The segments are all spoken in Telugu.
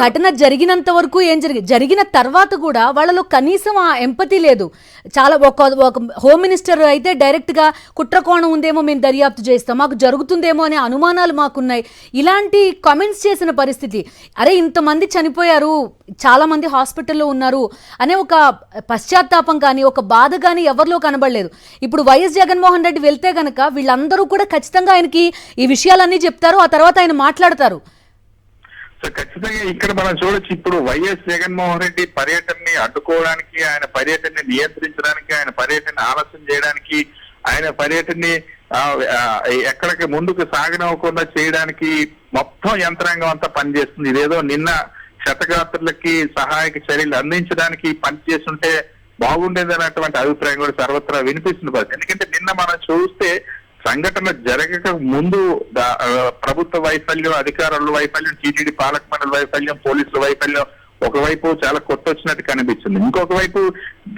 ఘటన జరిగినంత వరకు ఏం జరిగిన తర్వాత కూడా వాళ్ళలో కనీసం ఆ ఎంపతి లేదు. చాలా ఒక హోమ్ మినిస్టర్ అయితే డైరెక్ట్ గా కుట్రకోణం ఉందేమో మేము దర్యాప్తు చేస్తాం, మాకు జరుగుతుందేమో అనే అనుమానాలు మాకున్నాయి, ఇలాంటి కామెంట్స్ చేసిన పరిస్థితి. అరే ఇంతమంది చనిపోయారు, చాలా మంది హాస్పిటల్లో ఉన్నారు అనే ఒక పశ్చాత్తాపం కానీ ఒక బాధ కానీ ఎవరిలో కనబడలేదు. ఇప్పుడు వైఎస్ జగన్మోహన్ రెడ్డి వెళ్తే గనక వీళ్ళందరూ కూడా ఖచ్చితంగా ఆయనకి ఈ విషయాలన్నీ చెప్తారు, ఆ తర్వాత ఆయన మాట్లాడతారు. ఖచ్చితంగా ఇక్కడ మనం చూడొచ్చు. ఇప్పుడు వైఎస్ జగన్మోహన్ రెడ్డి పర్యటనని అడ్డుకోవడానికి, ఆయన పర్యటనని నియంత్రించడానికి, ఆయన పర్యటన ఆలస్యం చేయడానికి, ఆయన పర్యటనని ఎక్కడికి ముందుకు సాగనవ్వకుండా చేయడానికి మొత్తం యంత్రాంగం అంతా పనిచేస్తుంది. ఇదేదో నిన్న క్షతగాత్రులకి సహాయక చర్యలు అందించడానికి పనిచేస్తుంటే బాగుండేది అన్నటువంటి అభిప్రాయం కూడా సర్వత్రా వినిపిస్తుంది. ఎందుకంటే నిన్న మనం చూస్తే సంఘటన జరగక ముందు ప్రభుత్వ వైఫల్యం, అధికారుల వైఫల్యం, టీటీడీ పాలక మండలి వైఫల్యం, పోలీసుల వైఫల్యం ఒకవైపు చాలా కొట్టొచ్చినట్టు కనిపించింది. ఇంకొక వైపు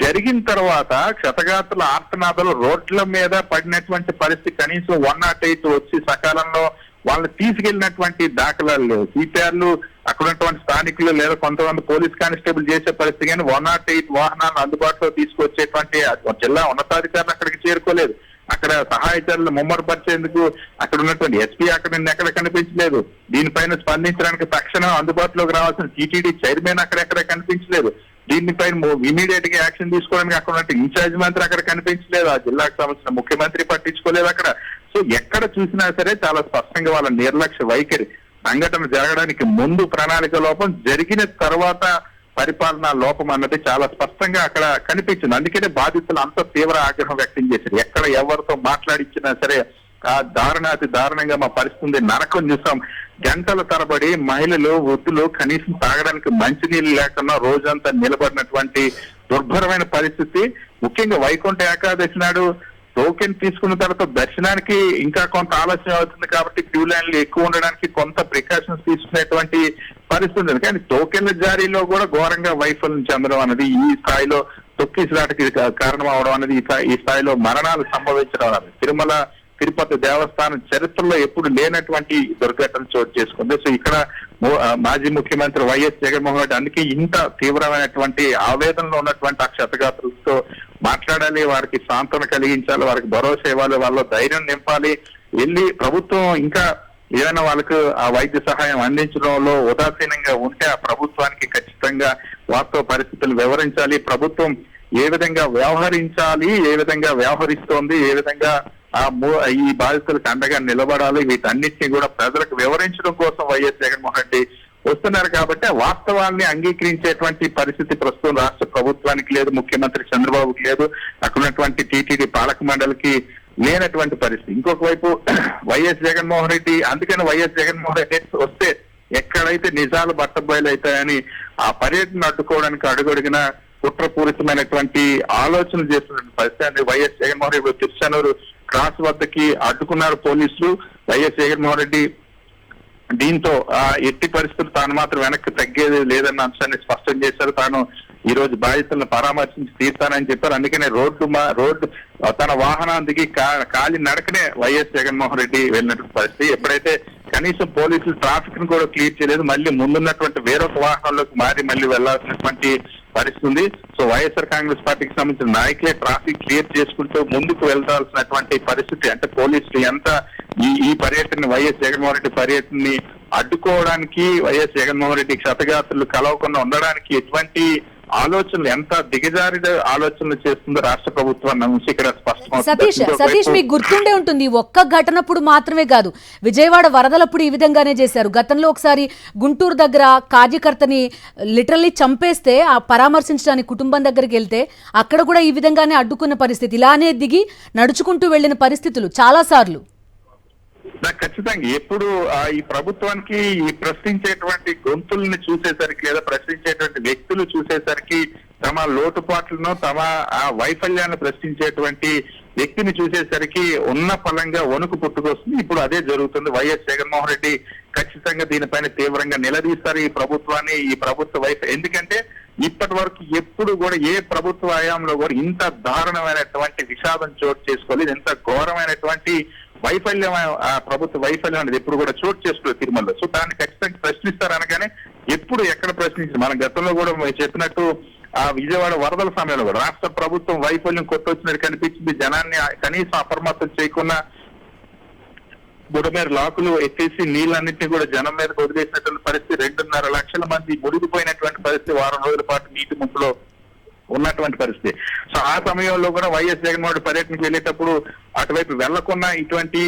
జరిగిన తర్వాత క్షతగాత్రుల ఆర్తనాదాలు రోడ్ల మీద పడినటువంటి పరిస్థితి కనీసం 108 వచ్చి సకాలంలో వాళ్ళని తీసుకెళ్లినటువంటి దాఖలాలు లేవు. సిపిఆర్లు అక్కడ ఉన్నటువంటి స్థానికులు లేదా కొంతమంది పోలీస్ కానిస్టేబుల్ చేసే పరిస్థితి, కానీ 108 వాహనాలను అందుబాటులో తీసుకొచ్చేటువంటి జిల్లా ఉన్నతాధికారులు అక్కడికి చేరుకోలేదు. అక్కడ సహాయచర్యలు ముమ్మరపరిచేందుకు అక్కడ ఉన్నటువంటి ఎస్పీ అక్కడ ఎక్కడ కనిపించలేదు. దీనిపైన స్పందించడానికి తక్షణం అందుబాటులోకి రావాల్సిన టీటీడీ చైర్మన్ అక్కడెక్కడ కనిపించలేదు. దీనిపైన ఇమీడియట్ గా యాక్షన్ తీసుకోవడానికి అక్కడ ఉన్న ఇన్ఛార్జ్ మంత్రి అక్కడ కనిపించలేదు. ఆ జిల్లాకు సంబంధించిన ముఖ్యమంత్రి పట్టించుకోలేదు అక్కడ. సో ఎక్కడ చూసినా సరే చాలా స్పష్టంగా వాళ్ళ నిర్లక్ష్య వైఖరి, సంఘటన జరగడానికి ముందు ప్రణాళిక లోపం, జరిగిన తర్వాత పరిపాలనా లోపం అన్నది చాలా స్పష్టంగా అక్కడ కనిపించింది. అందుకనే బాధితులు అంత తీవ్ర ఆగ్రహం వ్యక్తం చేశారు. ఎక్కడ ఎవరితో మాట్లాడించినా సరే ఆ దారుణాతి దారుణంగా మా పరిస్థితి నరకం చూసాం. గంటల తరబడి మహిళలు, వృద్ధులు కనీసం తాగడానికి మంచినీళ్ళు లేకుండా రోజంతా నిలబడినటువంటి దుర్భరమైన పరిస్థితి. ముఖ్యంగా వైకుంఠ ఏకాదశి నాడు టోకెన్ తీసుకున్న తర్వాత దర్శనానికి ఇంకా కొంత ఆలస్యం అవుతుంది కాబట్టి క్యూ లైన్లు ఎక్కువ ఉండడానికి కొంత ప్రికాషన్స్ తీసుకునేటువంటి పరిస్థితి ఉంది. కానీ టోకెన్ల జారీలో కూడా ఘోరంగా వైఫల్యం చెందడం అనేది, ఈ స్థాయిలో తొక్కిసలాటకి కారణం అవడం అనేది, ఈ స్థాయిలో మరణాలు సంభవించడం అనేది తిరుమల తిరుపతి దేవస్థానం చరిత్రలో ఎప్పుడు లేనటువంటి దుర్ఘటన చోటు చేసుకుంది. సో ఇక్కడ మాజీ ముఖ్యమంత్రి వైఎస్ జగన్మోహన్ రెడ్డి అందుకే ఇంత తీవ్రమైనటువంటి ఆవేదనలో ఉన్నటువంటి ఆ క్షతగాత్రులతో మాట్లాడాలి, వారికి సాంత్వన కలిగించాలి, వారికి భరోసా ఇవ్వాలి, వాళ్ళ ధైర్యం నింపాలి. వెళ్ళి ప్రభుత్వం ఇంకా ఏదైనా వాళ్ళకు ఆ వైద్య సహాయం అందించడంలో ఉదాసీనంగా ఉంటే ఆ ప్రభుత్వానికి ఖచ్చితంగా వాస్తవ పరిస్థితులు వివరించాలి. ప్రభుత్వం ఏ విధంగా వ్యవహరించాలి, ఏ విధంగా వ్యవహరిస్తోంది, ఏ విధంగా ఈ బాధితులకు అండగా నిలబడాలి, వీటన్నిటిని కూడా ప్రజలకు వివరించడం కోసం వైఎస్ జగన్మోహన్ రెడ్డి వస్తున్నారు. కాబట్టి ఆ వాస్తవాన్ని అంగీకరించేటువంటి పరిస్థితి ప్రస్తుతం రాష్ట్ర ప్రభుత్వానికి లేదు, ముఖ్యమంత్రి చంద్రబాబుకి లేదు, అక్కడ ఉన్నటువంటి టీటీడీ పాలక మండలికి లేనటువంటి పరిస్థితి. ఇంకొక వైపు వైఎస్ జగన్మోహన్ రెడ్డి, అందుకని వైఎస్ జగన్మోహన్ రెడ్డి వస్తే ఎక్కడైతే నిజాలు బట్టబయలవుతాయని ఆ పర్యటన అడ్డుకోవడానికి అడుగడిగిన కుట్రపూరితమైనటువంటి ఆలోచనలు చేస్తున్నటువంటి పరిస్థితి. వైఎస్ జగన్మోహన్ రెడ్డి తిరుచానూరు క్రాస్ వద్దకి అడ్డుకున్నారు పోలీసులు. వైఎస్ జగన్మోహన్ రెడ్డి దీంతో ఎట్టి పరిస్థితులు తాను మాత్రం వెనక్కి తగ్గేది లేదన్న అంశాన్ని స్పష్టం చేశారు. తాను ఈ రోజు బాధితులను పరామర్శించి తీర్తానని చెప్పారు. అందుకనే రోడ్డు తన వాహనం దిగి కాలి నడకనే వైఎస్ జగన్మోహన్ రెడ్డి వెళ్ళినటువంటి పరిస్థితి. ఎప్పుడైతే కనీసం పోలీసులు ట్రాఫిక్ ను కూడా క్లియర్ చేయలేదు, మళ్ళీ ముందున్నటువంటి వేరొక వాహనంలోకి మారి మళ్ళీ వెళ్లాల్సినటువంటి పరిస్థితి ఉంది. సో వైఎస్ఆర్ కాంగ్రెస్ పార్టీకి సంబంధించిన నాయకులే ట్రాఫిక్ క్లియర్ చేసుకుంటూ ముందుకు వెళ్లాల్సినటువంటి పరిస్థితి. అంటే పోలీసులు ఎంత ఈ పర్యటన, వైఎస్ జగన్మోహన్ రెడ్డి పర్యటనని అడ్డుకోవడానికి, వైఎస్ జగన్మోహన్ రెడ్డి క్షతగాత్రులు కలవకుండా ఉండడానికి ఎటువంటి ఆలోచనలు, ఎంత దిగజారిన ఆలోచనలు చేస్తుందో రాష్ట్ర ప్రభుత్వం నుంచి ఇక్కడ సతీష్ మీకు గుర్తుండే ఉంటుంది, ఒక్క ఘటనప్పుడు మాత్రమే కాదు, విజయవాడ వరదలప్పుడు ఈ విధంగానే చేశారు. గతంలో ఒకసారి గుంటూరు దగ్గర కార్యకర్తని లిటరల్లీ చంపేస్తే ఆ పరామర్శించడానికి కుటుంబం దగ్గరికి వెళ్తే అక్కడ కూడా ఈ విధంగానే అడ్డుకున్న పరిస్థితి, ఇలానే దిగి నడుచుకుంటూ వెళ్లిన పరిస్థితులు చాలా సార్లు. ఖచ్చితంగా ఎప్పుడు ఈ ప్రభుత్వానికి ఈ ప్రశ్నించేటువంటి గొంతుల్ని చూసేసరికి లేదా ప్రశ్నించేటువంటి వ్యక్తులు చూసేసరికి తమ లోటుపాట్లను, తమ ఆ వైఫల్యాన్ని ప్రశ్నించేటువంటి వ్యక్తిని చూసేసరికి ఉన్న ఫలంగా వణుకు పుట్టుకొస్తుంది. ఇప్పుడు అదే జరుగుతుంది. వైఎస్ జగన్మోహన్ రెడ్డి ఖచ్చితంగా దీనిపైన తీవ్రంగా నిలదీస్తారు ఈ ప్రభుత్వాన్ని, ఈ ప్రభుత్వ వైఫల్యం. ఎందుకంటే ఇప్పటి వరకు ఎప్పుడు కూడా ఏ ప్రభుత్వ హయాంలో కూడా ఇంత దారుణమైనటువంటి విషాదం చోటు చేసుకోలేదు, ఇంత ఘోరమైనటువంటి వైఫల్యం, ఆ ప్రభుత్వ వైఫల్యం అనేది ఎప్పుడు కూడా చోటు చేసుకోలేదు తిరుమలలో. సో దాన్ని ఖచ్చితంగా ప్రశ్నిస్తారు అనగానే ఎప్పుడు ఎక్కడ ప్రశ్నించారు. మన గతంలో కూడా చెప్పినట్టు ఆ విజయవాడ వరదల సమయంలో కూడా రాష్ట్ర ప్రభుత్వం వైఫల్యం కొట్టొచ్చినట్టు కనిపించింది. జనాన్ని కనీసం అప్రమత్తం చేయకుండా బుడమేరు లాకులు ఎత్తేసి నీళ్ళన్నింటినీ కూడా జనం మీద వదిలేసినటువంటి పరిస్థితి. 2.5 లక్షల మంది మునిగిపోయినటువంటి పరిస్థితి, వారం రోజుల పాటు నీటి ముప్పులో ఉన్నటువంటి పరిస్థితి. సో ఆ సమయంలో కూడా వైఎస్ జగన్మోహన్ రెడ్డి పర్యటనకు వెళ్ళేటప్పుడు అటువైపు వెళ్లకుండా ఇటువంటి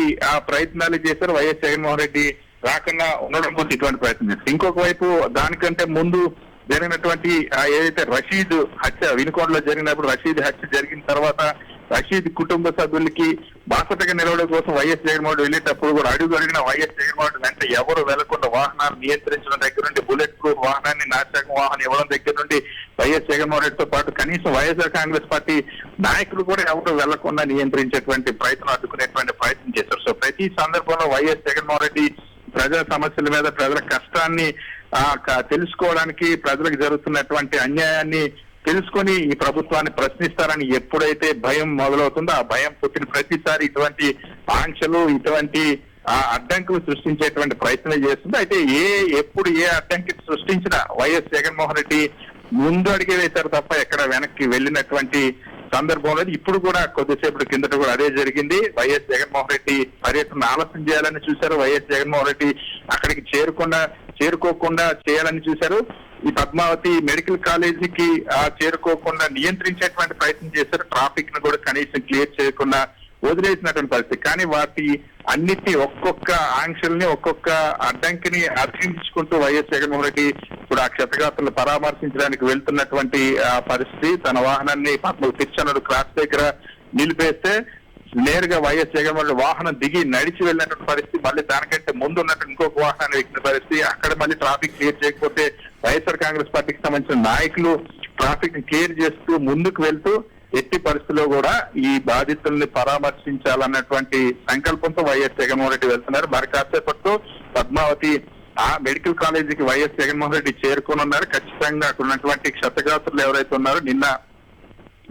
ప్రయత్నాలు చేశారు. వైఎస్ జగన్మోహన్ రెడ్డి రాకుండా ఉండడం కోసం ఇటువంటి ప్రయత్నం చేశారు. ఇంకొక వైపు దానికంటే ముందు జరిగినటువంటి ఏదైతే రషీద్ హత్య, వినుకొండలో జరిగినప్పుడు రషీద్ హత్య జరిగిన తర్వాత రషీద్ కుటుంబ సభ్యులకి బాసటగా నిలవడం కోసం వైఎస్ జగన్మోహన్ వెళ్ళేటప్పుడు కూడా అడుగు అడిగిన వైఎస్ జగన్మోహన్ వెంట ఎవరు వెళ్లకుండా వాహనాలు నియంత్రించడం దగ్గర నుండి, బుల్లెట్ ప్రూఫ్ వాహనాన్ని నాశక వాహనం ఇవ్వడం దగ్గర నుండి వైఎస్ జగన్మోహన్ రెడ్డితో పాటు కనీసం వైఎస్ఆర్ కాంగ్రెస్ పార్టీ నాయకులు కూడా ఎవరు వెళ్లకుండా నియంత్రించేటువంటి ప్రయత్నం, అడ్డుకునేటువంటి ప్రయత్నం చేశారు. సో ప్రతి సందర్భంలో వైఎస్ జగన్మోహన్ రెడ్డి ప్రజా సమస్యల మీద, ప్రజల కష్టాన్ని తెలుసుకోవడానికి, ప్రజలకు జరుగుతున్నటువంటి అన్యాయాన్ని తెలుసుకొని ఈ ప్రభుత్వాన్ని ప్రశ్నిస్తారని ఎప్పుడైతే భయం మొదలవుతుందో, ఆ భయం పుట్టిన ప్రతిసారి ఇటువంటి ఆంక్షలు, ఇటువంటి అడ్డంకులు సృష్టించేటువంటి ప్రయత్నం చేస్తుంది. అయితే ఎప్పుడు ఏ అడ్డంకి సృష్టించినా వైఎస్ జగన్మోహన్ రెడ్డి ముందు అడిగే వేశారు తప్ప ఎక్కడ వెనక్కి వెళ్ళినటువంటి సందర్భంలో ఇప్పుడు కూడా కొద్దిసేపటి కిందట కూడా అదే జరిగింది. వైఎస్ జగన్మోహన్ రెడ్డి పర్యటన ఆలస్యం చేయాలని చూశారు. వైఎస్ జగన్మోహన్ రెడ్డి అక్కడికి చేరుకోకుండా చేయాలని చూశారు. ఈ పద్మావతి మెడికల్ కాలేజీకి చేరుకోకుండా నియంత్రించేటువంటి ప్రయత్నం చేశారు. ట్రాఫిక్ ను కూడా కనీసం క్లియర్ చేయకుండా వదిలేసినటువంటి పరిస్థితి. కానీ వాటి అన్నిటి ఒక్కొక్క ఆంక్షల్ని, ఒక్కొక్క అడ్డంకిని అధిగమించుకుంటూ వైఎస్ జగన్మోహన్ రెడ్డి ఇప్పుడు ఆ క్షతగాత్రులు పరామర్శించడానికి వెళ్తున్నటువంటి పరిస్థితి. తన వాహనాన్ని తిరుచానూరు క్రాస్ దగ్గర నిలిపేస్తే నేరుగా వైఎస్ జగన్మోహన్ రెడ్డి వాహనం దిగి నడిచి వెళ్ళినటువంటి పరిస్థితి. మళ్ళీ దానికంటే ముందు ఉన్నట్టు ఇంకొక వాహనాన్ని ఎక్కిన పరిస్థితి. అక్కడ మళ్ళీ ట్రాఫిక్ క్లియర్ చేయకపోతే వైఎస్ఆర్ కాంగ్రెస్ పార్టీకి సంబంధించిన నాయకులు ట్రాఫిక్ ని క్లియర్ చేస్తూ ముందుకు వెళ్తూ ఎట్టి పరిస్థితుల్లో కూడా ఈ బాధితుల్ని పరామర్శించాలన్నటువంటి సంకల్పంతో వైఎస్ జగన్మోహన్ రెడ్డి వెళ్తున్నారు. మరి కాసేపట్లో పద్మావతి మెడికల్ కాలేజీకి వైఎస్ జగన్మోహన్ రెడ్డి చేరుకొని ఉన్నారు. ఖచ్చితంగా అక్కడ ఉన్నటువంటి క్షతగాత్రులు ఎవరైతే ఉన్నారో, నిన్న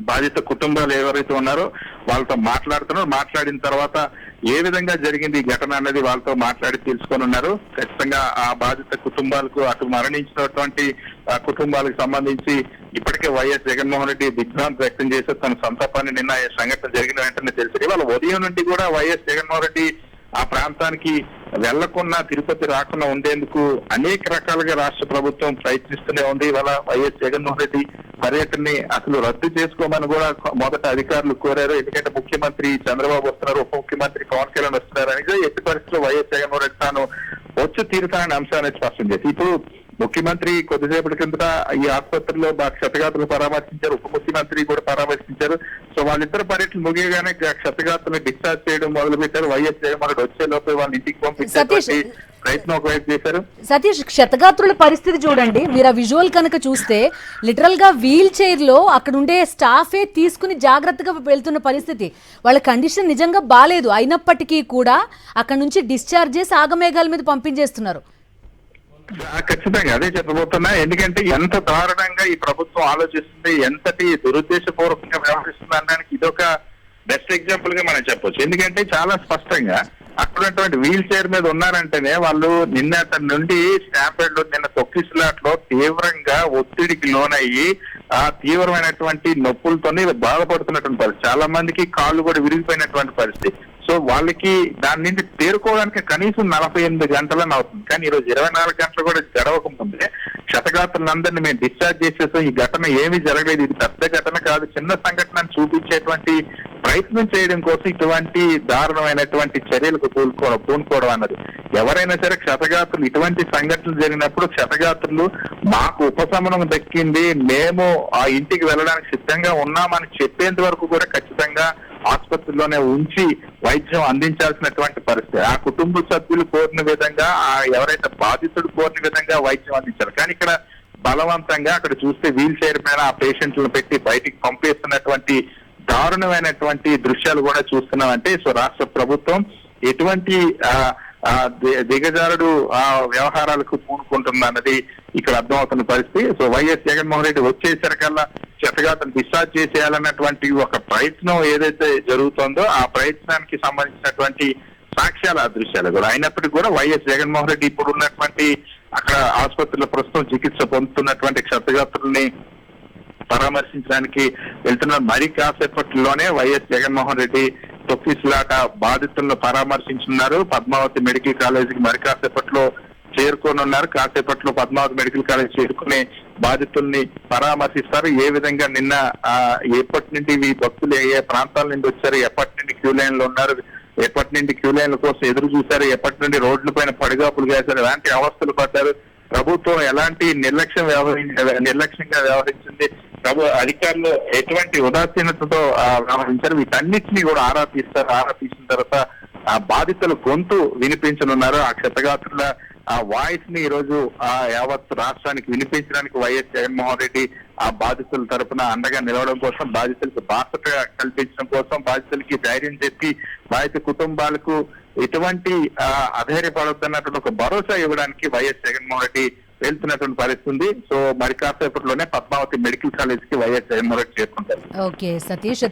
బాధిత కుటుంబాలు ఎవరైతే ఉన్నారో వాళ్ళతో మాట్లాడుతున్నారు. మాట్లాడిన తర్వాత ఏ విధంగా జరిగింది ఈ ఘటన అనేది వాళ్ళతో మాట్లాడి తెలుసుకొని ఉన్నారు. ఖచ్చితంగా ఆ బాధిత కుటుంబాలకు, అటు మరణించినటువంటి కుటుంబాలకు సంబంధించి ఇప్పటికే వైఎస్ జగన్మోహన్ రెడ్డి దిగ్భ్రాంతి వ్యక్తం చేసి తన సంతాపాన్ని నిన్న సంఘటన జరిగిన వెంటనే తెలిసింది. వాళ్ళ ఉదయం నుండి కూడా వైఎస్ జగన్మోహన్ రెడ్డి ఆ ప్రాంతానికి వెళ్లకుండా, తిరుపతి రాకుండా ఉండేందుకు అనేక రకాలుగా రాష్ట్ర ప్రభుత్వం ప్రయత్నిస్తూనే ఉంది. ఇవాళ వైఎస్ జగన్మోహన్ రెడ్డి పర్యటనని అసలు రద్దు చేసుకోమని కూడా మొదట అధికారులు కోరారు. ఎందుకంటే ముఖ్యమంత్రి చంద్రబాబు వస్తున్నారు, ఉప ముఖ్యమంత్రి పవన్ కళ్యాణ్ వస్తున్నారు అనేది ఎట్టి పరిస్థితుల్లో వైఎస్ జగన్మోహన్ రెడ్డి తాను వచ్చి తీరుతానని అంశాన్ని స్పష్టం చేసి ఇప్పుడు ముఖ్యమంత్రి కొద్దిసేపటి కిందట ఈ ఆసుపత్రిలో క్షతగాత్రులు పరామర్శించారు, ఉప ముఖ్యమంత్రి కూడా పరామర్శించారు. సో వాళ్ళిద్దరు పర్యటన ముగియగానే క్షతగాత్రులను డిశ్చార్జ్ చేయడం మొదలు పెట్టారు. వైఎస్ జగన్మోహన్ రెడ్డి వచ్చే లోపల వాళ్ళ ఇంటికి పంపించేటువంటి ప్రయత్నం ఒకవైపు చేశారు. సతీష్, క్షతగాత్రుల పరిస్థితి చూడండి. మీరు ఆ విజువల్ కనుక చూస్తే లిటరల్ గా వీల్ చైర్ లో అక్కడ ఉండే స్టాఫే తీసుకుని జాగ్రత్తగా వెళ్తున్న పరిస్థితి. వాళ్ళ కండిషన్ నిజంగా బాలేదు. అయినప్పటికీ కూడా అక్కడ నుంచి డిశ్చార్జ్ చేసి ఆగమేఘాల మీద పంపించేస్తున్నారు. ఖచ్చితంగా అదే చెప్పబోతున్నా. ఎందుకంటే ఎంత దారుణంగా ఈ ప్రభుత్వం ఆలోచిస్తుంది, ఎంతటి దురుద్దేశపూర్వకంగా వ్యవహరిస్తుంది అనడానికి ఇదొక బెస్ట్ ఎగ్జాంపుల్ గా మనం చెప్పొచ్చు. ఎందుకంటే చాలా స్పష్టంగా అక్కడున్నటువంటి వీల్ చైర్ మీద ఉన్నారంటేనే వాళ్ళు నిన్నటి నుండి స్టాంపేడ్ లో, నిన్న తొక్కిసలాట్లో తీవ్రంగా ఒత్తిడికి లోనయ్యి ఆ తీవ్రమైనటువంటి నొప్పులతోనే బాధపడుతున్నటువంటి పరిస్థితి. చాలా మందికి కాళ్ళు కూడా విరిగిపోయినటువంటి పరిస్థితి. సో వాళ్ళకి దాని నుండి తేరుకోవడానికి కనీసం 48 గంటలని అవుతుంది. కానీ ఈరోజు 24 గంటలు కూడా గడవక ముందే క్షతగాత్రులందరినీ మేము డిశ్చార్జ్ చేసేసాం, ఈ ఘటన ఏమీ జరగలేదు, ఇది పెద్ద ఘటన కాదు, చిన్న సంఘటన చూపించేటువంటి ప్రయత్నం చేయడం కోసం ఇటువంటి దారుణమైనటువంటి చర్యలకు పూనుకోవడం అన్నది. ఎవరైనా సరే క్షతగాత్రులు ఇటువంటి సంఘటనలు జరిగినప్పుడు క్షతగాత్రులు మాకు ఉపశమనం దక్కింది, మేము ఆ ఇంటికి వెళ్ళడానికి సిద్ధంగా ఉన్నామని చెప్పేంత వరకు కూడా ఖచ్చితంగా ఆసుపత్రిలోనే ఉంచి వైద్యం అందించాల్సినటువంటి పరిస్థితి. ఆ కుటుంబ సభ్యులు కోరిన విధంగా, ఎవరైతే బాధితుడు కోరిన విధంగా వైద్యం అందించారు. కానీ ఇక్కడ బలవంతంగా అక్కడ చూస్తే వీల్ చైర్ పైన ఆ పేషెంట్లను పెట్టి బయటికి పంపేస్తున్నటువంటి దారుణమైనటువంటి దృశ్యాలు కూడా చూస్తున్నామంటే సో రాష్ట్ర ప్రభుత్వం ఎటువంటి దిగజారుడు వ్యవహారాలకు పూనుకుంటుందన్నది ఇక్కడ అర్థమవుతున్న పరిస్థితి. సో వైఎస్ జగన్మోహన్ రెడ్డి వచ్చేసరికల్లా క్షతగాత్రులను డిశ్చార్జ్ చేసేయాలన్నటువంటి ఒక ప్రయత్నం ఏదైతే జరుగుతుందో ఆ ప్రయత్నానికి సంబంధించినటువంటి సాక్ష్యాలు ఆ దృశ్యాలు కూడా. అయినప్పటికీ కూడా వైఎస్ జగన్మోహన్ రెడ్డి ఇప్పుడు ఉన్నటువంటి అక్కడ ఆసుపత్రిలో ప్రస్తుతం చికిత్స పొందుతున్నటువంటి క్షతగాత్రుల్ని పరామర్శించడానికి వెళ్తున్న మరి కాసేపట్లోనే వైఎస్ జగన్మోహన్ రెడ్డి తొక్కిసలాట బాధితులను పరామర్శించున్నారు. పద్మావతి మెడికల్ కాలేజీకి మరి కాసేపట్లో చేరుకోనున్నారు. కాసేపట్లో పద్మావతి మెడికల్ కాలేజ్ చేరుకునే బాధితుల్ని పరామర్శిస్తారు. ఏ విధంగా నిన్న ఎప్పటి నుండి ఈ భక్తులు ఏ ప్రాంతాల నుండి వచ్చారు, ఎప్పటి నుండి క్యూ లైన్ లో ఉన్నారు, ఎప్పటి నుండి క్యూ లైన్ల కోసం ఎదురు చూశారు, ఎప్పటి నుండి రోడ్ల పైన పడిగాపులు వేశారు, ఎలాంటి అవస్థలు పడ్డారు, ప్రభుత్వం ఎలాంటి నిర్లక్ష్యంగా వ్యవహరించింది, అధికారులు ఎటువంటి ఉదాసీనతతో వ్యవహరించారు, వీటన్నిటినీ కూడా ఆరా తీస్తారు. ఆరా తీసిన తర్వాత ఆ బాధితుల గొంతు వినిపించనున్నారు. ఆ క్షతగాత్రుల ఆ వాయిస్ ని ఈ రోజు యావత్ రాష్ట్రానికి వినిపించడానికి వైఎస్ జగన్మోహన్ రెడ్డి ఆ బాధితుల తరపున అండగా నిలవడం కోసం, బాధితులకు బాధ్యత కల్పించడం కోసం, బాధితులకి ధైర్యం చెప్పి బాధిత కుటుంబాలకు ఎటువంటి అధైర్యపడొద్దన్నటువంటి ఒక భరోసా ఇవ్వడానికి వైఎస్ జగన్మోహన్ రెడ్డి వెళ్తున్నటువంటి పరిస్థితి ఉంది. సో మరి కాసేపట్లోనే పద్మావతి మెడికల్ కాలేజ్ కి వైఎస్ జగన్మోహన్ రెడ్డి చేరుకుంటారు. ఓకే సతీష్.